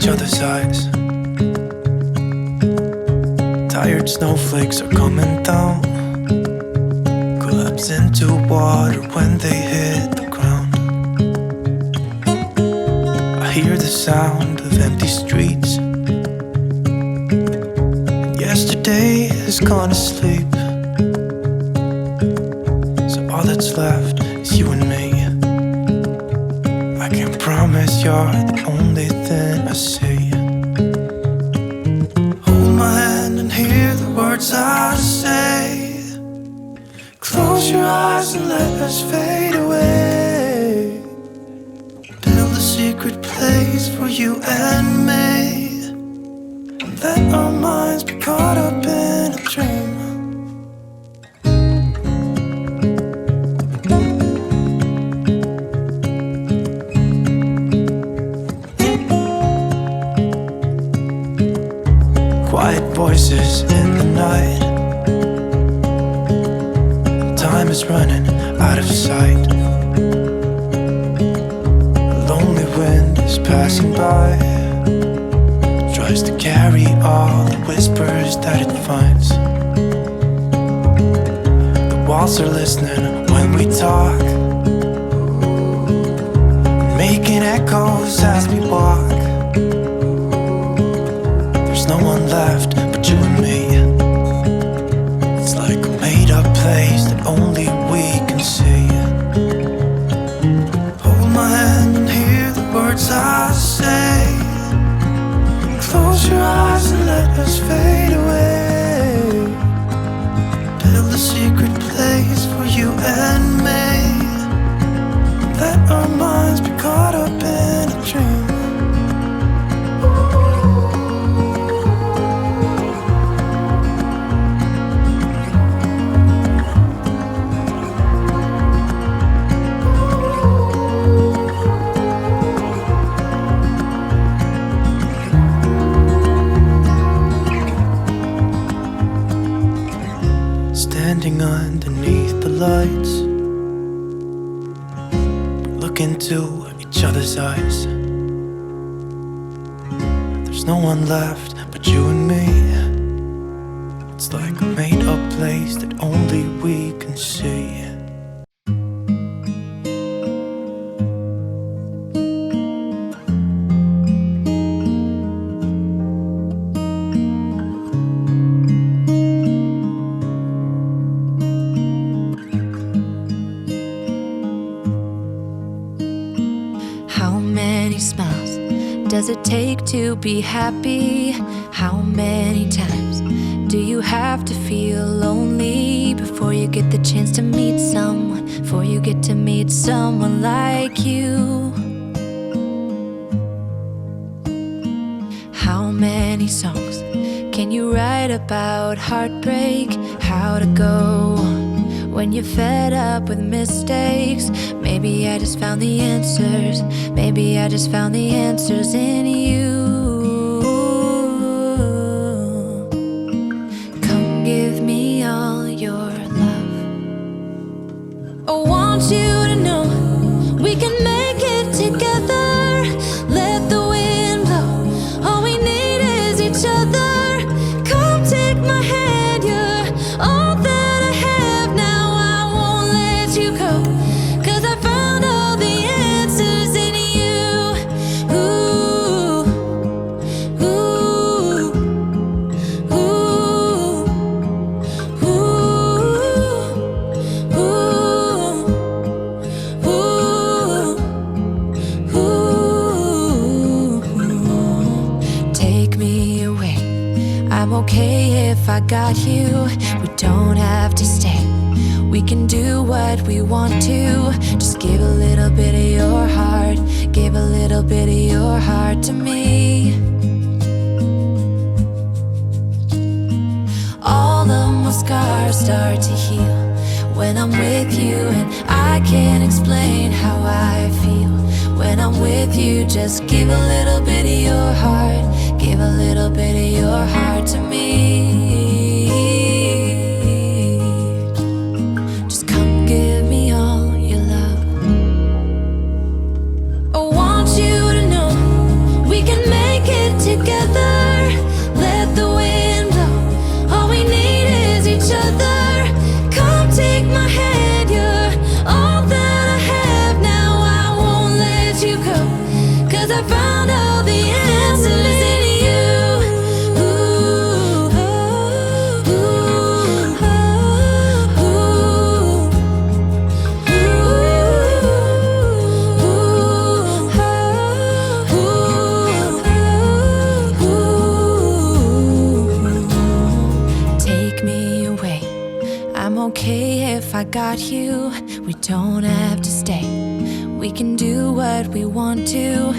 each other's eyes. Tired snowflakes are coming down, collapse into water when they hit the ground. I hear the sound of empty streets. Yesterday has gone to sleep, so all that's left is you and me. I can promise you're the only thing I see. Hold my hand and hear the words I say. Close your eyes and let us fade away. Build a secret place for you and me. Let our minds be caught up in a dream. Quiet voices in the night. Time is running out of sight. A lonely wind is passing by, tries to carry all the whispers that it finds. The walls are listening when we talk, making echoes as we walk. There's no one left but you and me. It's like a made-up place that only we can see. Hold my hand and hear the words I say. Close your eyes and let us fade away. Build a secret place for you and me. Let our minds be caught up in a dream. Standing underneath the lights, look into each other's eyes. There's no one left but you and me. It's like a made-up place that only we can see. Does it take to be happy? How many times do you have to feel lonely before you get the chance to meet someone? Before you get to meet someone like you? How many songs can you write about heartbreak? How to go on when you're fed up with mistakes? Maybe I just found the answers. Maybe I just found the answers in you. Come give me all your love. I want you to know we can make it together. Let the wind blow. All we need is each other. Come take my hand. You're all that I have now. I won't let you go. Okay, if I got you, we don't have to stay. We can do what we want to. Just give a little bit of your heart. Give a little bit of your heart to me. All of my scars start to heal when I'm with you, and I can't explain how I feel when I'm with you. Just give a little bit of your heart. Give a little bit of your heart to me. Just come give me all your love. I want you to know we can make it 'cause I found all the answers in you. Take me away. I'm okay if I got you. We don't have to stay. We can do what we want to.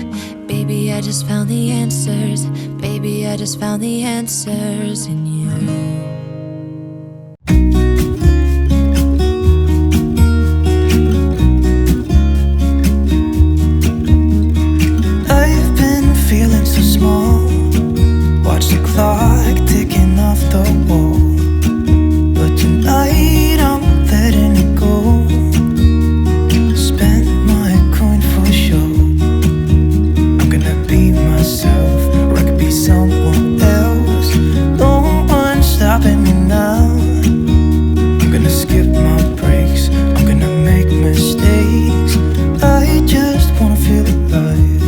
Baby, I just found the answers. Baby, I just found the answers in you. I've been feeling so small. Watch the clock ticking off the wall. But tonight I'm letting it go. Spend my coin for sure. I'm gonna be myself, or I could be someone else. No one's stopping me now. I'm gonna skip my breaks, I'm gonna make mistakes. I just wanna feel alive.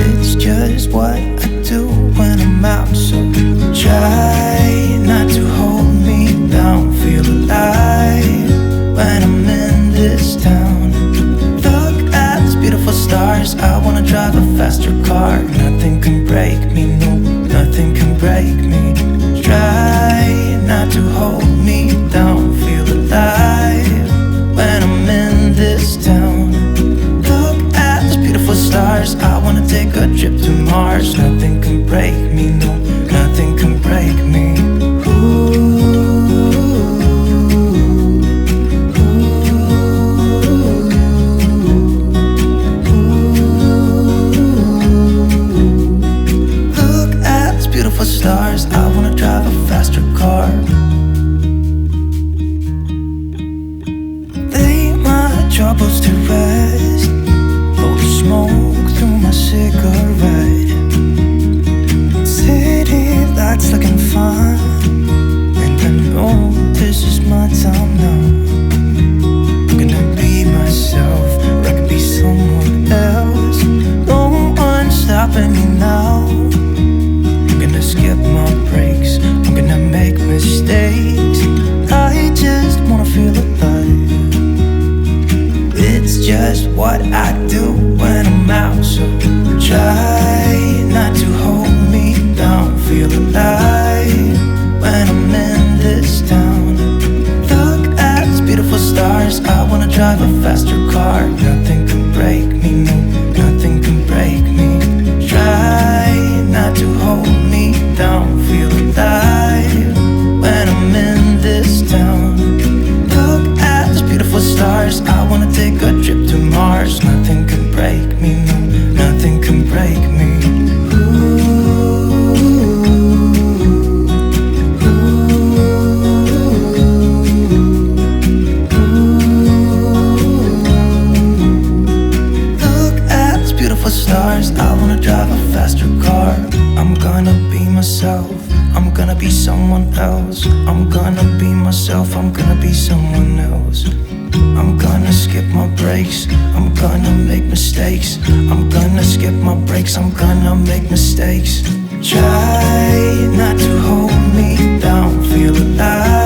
It's just what I do when I'm out, so try not to hold me down. Feel alive when I'm in this town. Look at these beautiful stars. I wanna drive a faster car. Nothing can break me, no, nothing can break me. Try not to hold me down. Feel alive when I'm in this town. Look at these beautiful stars. I wanna take a trip to Mars. Nothing can break me, no, nothing can break me. Look at these beautiful stars. I wanna drive a faster car. Lay my troubles to rest. Blow the smoke through my cigarette. City lights looking fine, and I know this is my time now. I'm gonna be myself, or I could be someone else. No one's stopping me now. I'm gonna skip my breaks, I'm gonna make mistakes. I just wanna feel alive. It's just what I do when I'm out, so try not to hold me down. Feel alive when I'm in this town. Look at these beautiful stars. I wanna drive a faster car. Nothing can break me, no, nothing can break me. Try not to hold me down. Feel alive when I'm in this town. Look at these beautiful stars. I wanna take a trip to Mars. Nothing can break me, no, nothing can break me. Look at these beautiful stars. I wanna drive a faster car. I'm gonna be myself, I'm gonna be someone else. I'm gonna be myself, I'm gonna be someone else. I'm gonna skip my breaks, I'm gonna make mistakes. I'm gonna skip my breaks, I'm gonna make mistakes. Try not to hold me down. Feel alive